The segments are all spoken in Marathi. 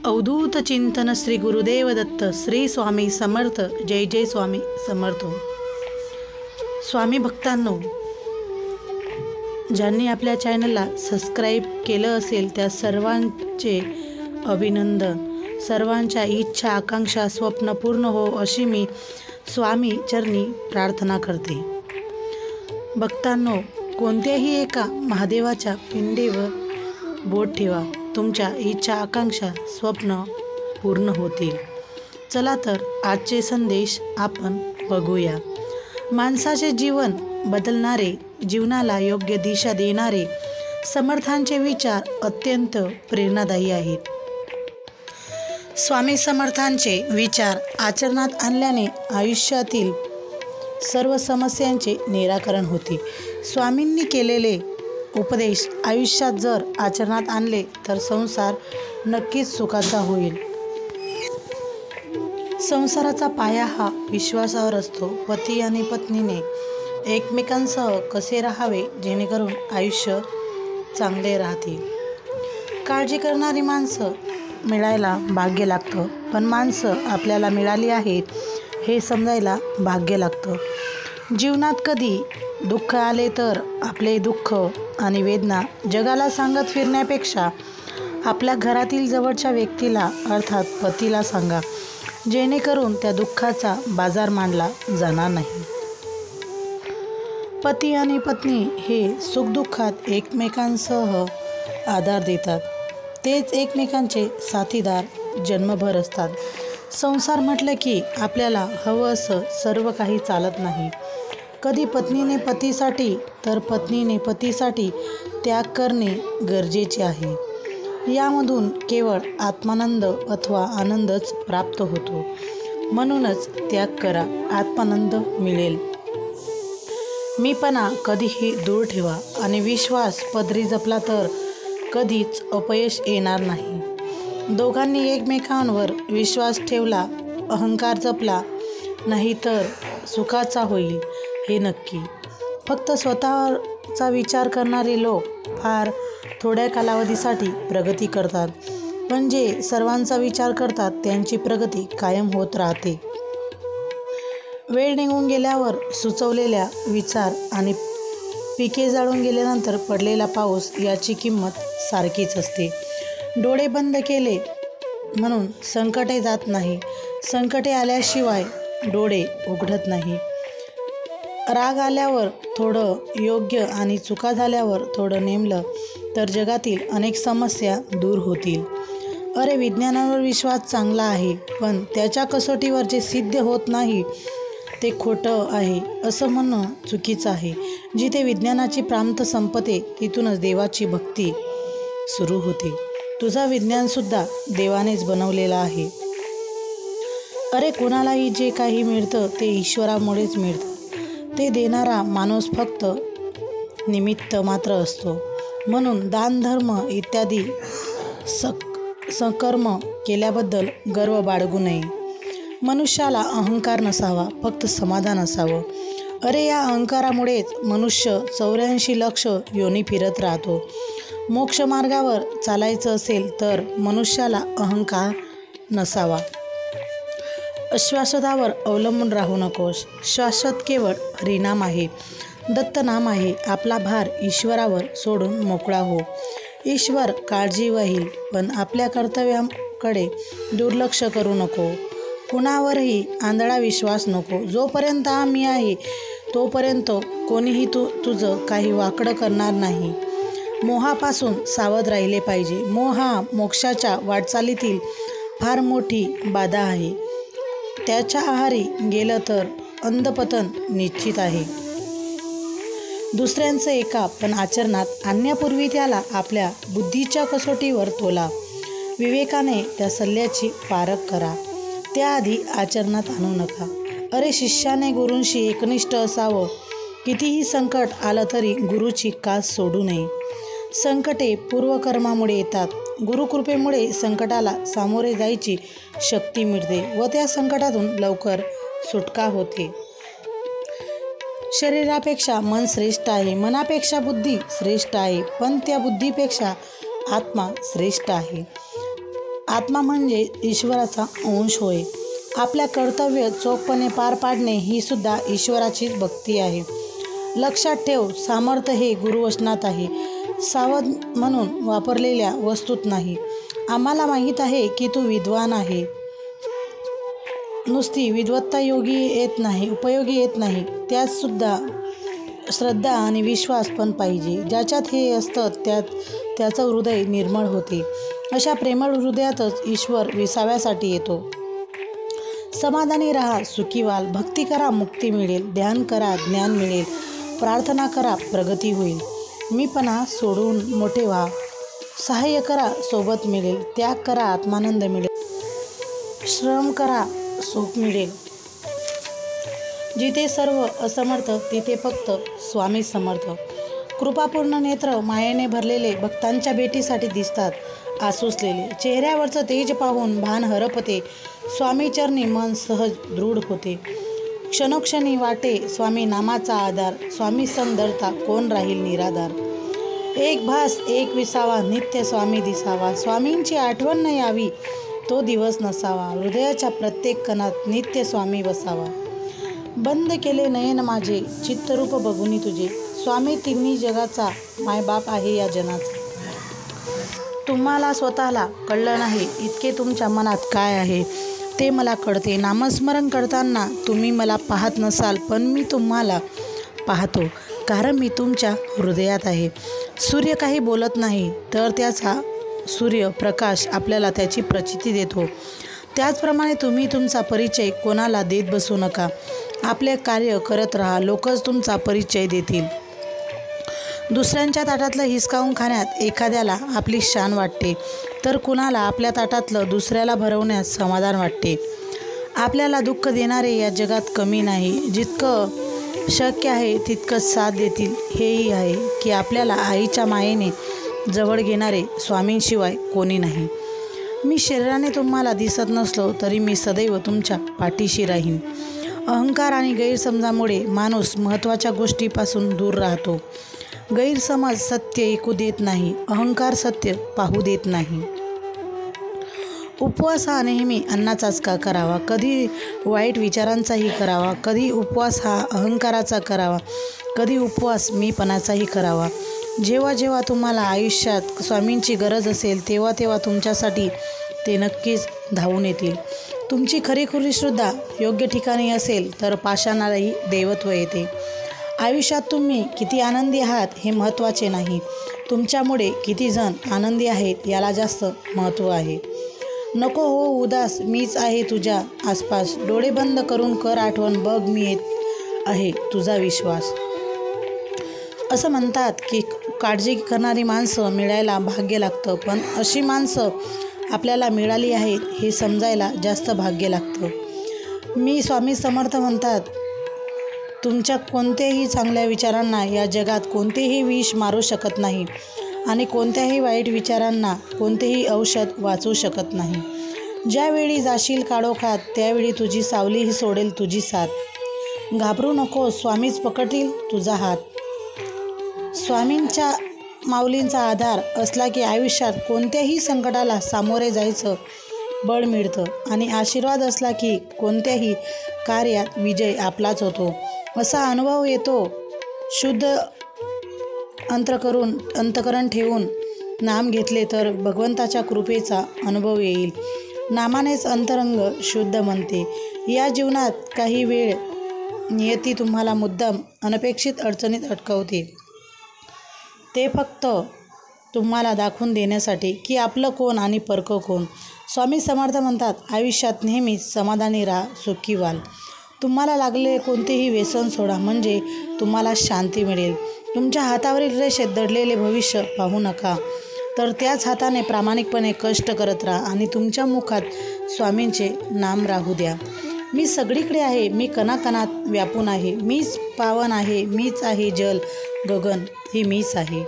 अवधूत चिंतन श्री गुरुदेव दत्त श्री स्वामी समर्थ. जय जय स्वामी समर्थ. स्वामी भक्तांनो, ज्यांनी आपल्या चॅनलला सबस्क्राईब केलं असेल त्या सर्वांचे अभिनंदन. सर्वांच्या इच्छा आकांक्षा स्वप्न पूर्ण हो अशी मी स्वामी चरणी प्रार्थना करते. भक्तांनो, कोणत्याही एका महादेवाच्या पिंडीवर बोट ठेवा, तुमच्या इच्छा आकांक्षा स्वप्न पूर्ण होतील. चला तर आजचे संदेश आपण बघूया. माणसाचे जीवन बदलणारे, जीवनाला योग्य दिशा देणारे समर्थांचे विचार अत्यंत प्रेरणादायी आहेत. स्वामी समर्थांचे विचार आचरणात आणल्याने आयुष्यातील सर्व समस्यांचे निराकरण होते. स्वामींनी केलेले उपदेश आयुष्यात जर आचरणात आणले तर संसार नक्कीच सुखाचा होईल. संसाराचा पाया हा विश्वासावर असतो. पती आणि पत्नीने एकमेकांसह कसे राहावे जेणेकरून आयुष्य चांगले राहते. काळजी करणारी माणसं मिळायला भाग्य लागतं, पण माणसं आपल्याला मिळाली आहेत हे समजायला भाग्य लागतं. जीवनात कधी दुःख आले तर आपले दुःख आणि वेदना जगाला सांगत फिरण्यापेक्षा आपल्या घरातील जवळच्या व्यक्तीला अर्थात पतीला सांगा, जेणेकरून त्या दुःखाचा बाजार मांडला जाणार नाही. पती आणि पत्नी हे सुखदुःखात एकमेकांसह आधार देतात. तेच एकमेकांचे साथीदार जन्मभर असतात. संसार म्हटलं की आपल्याला हवं असं सर्व काही चालत नाही. कधी पत्नीने पतीसाठी तर पत्नीने पतीसाठी त्याग करणे गरजेचे आहे. यामधून केवळ आत्मानंद अथवा आनंदच प्राप्त होतो. म्हणूनच त्याग करा, आत्मानंद मिळेल. मीपणा कधीही दूर ठेवा आणि विश्वास पदरी जपला तर कधीच अपयश येणार नाही. दोघांनी एकमेकांवर विश्वास ठेवला, अहंकार जपला नाही तर सुखाचा होईल हे नक्की. फक्त स्वतःचा विचार करणारे लोक फार थोड्या कालावधीसाठी प्रगती करतात, पण जे सर्वांचा विचार करतात त्यांची प्रगती कायम होत राहते. वेळ निघून गेल्यावर सुचवलेल्या विचार आणि पिके जाळून गेल्यानंतर पडलेला पाऊस याची किंमत सारखीच असते. डोळे बंद केले म्हणून संकटे जात नाही. संकटे आल्याशिवाय डोळे उघडत नाही. राग आल्यावर थोडं योग्य आणि चुका झाल्यावर थोडं नेमलं तर जगातील अनेक समस्या दूर होतील. अरे, विज्ञानावर विश्वास चांगला आहे, पण त्याच्या कसोटीवर जे सिद्ध होत नाही ते खोटं आहे असं म्हणणं चुकीचं आहे. जिथे विज्ञानाची प्रांत संपते तिथूनच देवाची भक्ती सुरू होते. तुझा विज्ञानसुद्धा देवानेच बनवलेला आहे. अरे, कोणालाही जे काही मिळतं ते ईश्वरामुळेच मिळतं. ते देणारा माणूस फक्त निमित्त मात्र असतो. म्हणून दान धर्म इत्यादी सकर्म केल्याबद्दल गर्व बाळगू नये. मनुष्याला अहंकार नसावा, फक्त समाधान असावं. अरे, या अहंकारामुळेच मनुष्य 84 लक्ष योनी फिरत राहतो. मोक्षमार्गावर चालायचं असेल तर मनुष्याला अहंकार नसावा. शाश्वतावर अवलंबून राहू नकोस. शाश्वत केवळ हरिनाम आहे, दत्तनाम आहे. आपला भार ईश्वरावर सोडून मोकळा हो. ईश्वर काळजी वहील, पण आपल्या कर्तव्याकडे दुर्लक्ष करू नको. कुणावरही आंधळा विश्वास नको. जोपर्यंत आम्ही आहे तोपर्यंत कोणीही तुझं काही वाकडं करणार नाही. मोहापासून सावध राहिले पाहिजे. मोह हा मोक्षाच्या वाटचालीतील फार मोठी बाधा आहे. त्याच्या आहारी गेलं तर अंधपतन निश्चित आहे. दुसऱ्यांचं ऐका, पण आचरणात आणण्यापूर्वी त्याला आपल्या बुद्धीच्या कसोटीवर तोला. विवेकाने त्या सल्ल्याची पारख करा, त्याआधी आचरणात आणू नका. अरे, शिष्याने गुरूंशी एकनिष्ठ असावं. कितीही संकट आलं तरी गुरुची कास सोडू नये. संकटे पूर्वकर्मामुळे येतात. गुरुकृपेमुळे संकटाला सामोरे जायची शक्ती मिळते व त्या संकटातून लवकर सुटका होते. शरीरापेक्षा मन श्रेष्ठ आहे, मनापेक्षा बुद्धी श्रेष्ठ आहे, पण त्या बुद्धीपेक्षा आत्मा श्रेष्ठ आहे. आत्मा म्हणजे ईश्वराचा अंश होय. आपल्या कर्तव्य चोखपणे पार पाडणे ही सुद्धा ईश्वराचीच भक्ती आहे. लक्षात ठेव, सामर्थ्य हे गुरुवचनात आहे, सावध म्हणून वापरलेल्या वस्तूत नाही. आम्हाला माहीत आहे की तू विद्वान आहे. नुसती विद्वत्ता उपयोगी येत नाही. त्यात सुद्धा श्रद्धा आणि विश्वास पण पाहिजे. ज्याच्यात हे असतं त्याचं हृदय निर्मळ होते. अशा प्रेमळ हृदयातच ईश्वर विसाव्यासाठी येतो. समाधानी राहा, सुखी व्हाल. भक्ती करा, मुक्ती मिळेल. ध्यान करा, ज्ञान मिळेल. प्रार्थना करा, प्रगती होईल. मीपणा सोडून मोठे व्हा. सहाय्य करा, सोबत मिळेल. त्याग करा, आत्मानंद मिळेल. श्रम करा, सुख मिळेल. जिथे सर्व असमर्थ तिथे फक्त स्वामी समर्थ. कृपापूर्ण नेत्र मायेने भरलेले भक्तांच्या भेटीसाठी दिसतात. आसुसलेले चेहऱ्यावरचं तेज पाहून भान हरपते. स्वामीचरणी मन सहज दृढ होते. क्षणोक्षणी वाटे स्वामी नामाचा आधार. स्वामी संग धरता कोण राहील निराधार. एक भास एक विसावा, नित्य स्वामी दिसावा. स्वामींची आठवण न यावी तो दिवस नसावा. हृदयाच्या प्रत्येक कणात नित्य स्वामी बसावा. बंद केले नयन माझे, चित्तरूप बघुनी तुझे. स्वामी तिन्ही जगाचा मायबाप आहे या जनाचा. तुम्हाला स्वतःला कळलं नाही इतके तुमच्या मनात काय आहे ते मला कळते. नामस्मरण करताना तुम्ही मला पाहत नसाल, पण मी तुम्हाला पाहतो, कारण मी तुमच्या हृदयात आहे. सूर्य काही बोलत नाही तर त्याचा सूर्यप्रकाश आपल्याला त्याची प्रचिती देतो. त्याचप्रमाणे तुम्ही तुमचा परिचय कोणाला देत बसू नका. आपले कार्य करत राहा, लोकच तुमचा परिचय देतील. दुसऱ्यांच्या ताटातलं हिसकावून खाण्यात एखाद्याला आपली शान वाटते, तर कुणाला आपल्या ताटातलं दुसऱ्याला भरवण्यात समाधान वाटते. आपल्याला दुःख देणारे या जगात कमी नाही. जितकं शक्य आहे तितकंच साथ देतील. हेही आहे की आपल्याला आईच्या मायेने जवळ घेणारे स्वामींशिवाय कोणी नाही. मी शरीराने तुम्हाला दिसत नसलो तरी मी सदैव तुमच्या पाठीशी राहीन. अहंकार आणि गैरसमजामुळे माणूस महत्त्वाच्या गोष्टीपासून दूर राहतो. गैरसमज सत्य ऐकू देत नाही. अहंकार सत्य पाहू देत नाही. उपवास हा नेहमी अन्नाचाच का करावा, कधी वाईट विचारांचाही करावा, कधी उपवास हा अहंकाराचा करावा, कधी उपवास मीपणाचाही करावा. जेव्हा जेव्हा तुम्हाला आयुष्यात स्वामींची गरज असेल तेव्हा तेव्हा तुमच्यासाठी ते नक्कीच धावून येतील. तुमची खरीखुरी श्रद्धा योग्य ठिकाणी असेल तर पाषाणालाही देवत्व येते. आयुष्यात तुम्ही किती आनंदी आहात हे महत्त्वाचे नाही, तुमच्यामुळे किती जण आनंदी आहेत याला जास्त महत्त्व आहे. नको हो उदास, मीच आहे तुझ्या आसपास. डोळे बंद करून कर आठवण, बघ मी येत आहे तुझा विश्वास. असं म्हणतात की काळजी करणारी माणसं मिळायला भाग्य लागतं, पण अशी माणसं आपल्याला मिळाली आहेत हे समजायला जास्त भाग्य लागतं. मी स्वामी समर्थ म्हणतात, तुमच्या कोणत्याही चांगल्या विचारांना या जगात कोणतेही विष मारू शकत नाही आणि कोणत्याही वाईट विचारांना कोणतेही औषध वाचवू शकत नाही. ज्यावेळी जाशील काळोखात त्यावेळी तुझी सावलीही सोडेल तुझी साथ. घाबरू नको, स्वामीच पकडतील तुझा हात. स्वामींच्या माऊलींचा आधार असला की आयुष्यात कोणत्याही संकटाला सामोरे जायचं बळ मिळतं आणि आशीर्वाद असला की कोणत्याही कार्यात विजय आपलाच होतो असा अनुभव येतो. शुद्ध अंतकरण ठेवून नाम घेतले तर भगवंताच्या कृपेचा अनुभव येईल. नामानेच अंतरंग शुद्ध म्हणते. या जीवनात काही वेळ नियती तुम्हाला मुद्दाम अनपेक्षित अडचणीत अडकवते, ते फक्त तुम्हाला दाखवून देण्यासाठी की आपलं कोण आणि परकं कोण. स्वामी समर्थ म्हणतात, आयुष्यात नेहमी समाधानी राहा, सुखी व्हाल. तुम्हाला लागलेले कोणतेही व्यसन सोडा, म्हणजे तुम्हाला शांती मिळेल. तुमच्या हातावरील रेषेत दडलेले भविष्य पाहू नका, तर त्याच हाताने प्रामाणिकपणे कष्ट करत राहा आणि तुमच्या मुखात स्वामींचे नाम राहू द्या. मी सगळीकडे आहे, मी कणाकणात व्यापून आहे, मीच पावन आहे, मीच आहे जल गगन ही मीच आहे.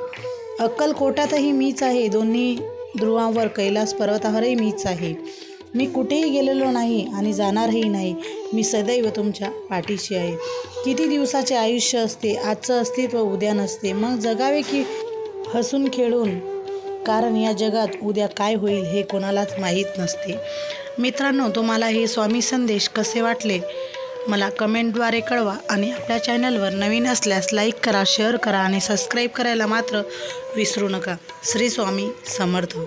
अक्कलकोटातही मीच आहे, दोन्ही ध्रुवांवर कैलास पर्वतावरही मीच आहे. मी कुठेही गेलेलो नाही आणि जाणारही नाही. मी सदैव तुमच्या पाठीशी आहे. किती दिवसाचे आयुष्य असते, आजचं अस्तित्व उद्या नसते. मग जगावे की हसून खेळून. कारण या जगात उद्या काय होईल हे कोणालाच माहीत नसते. मित्रांनो, तुम्हाला हे स्वामी संदेश कसे वाटले मला कमेंटद्वारे कळवा आणि आपल्या चॅनलवर नवीन असल्यास लाईक करा, शेअर करा आणि सबस्क्राईब करायला मात्र विसरू नका. श्री स्वामी समर्थ.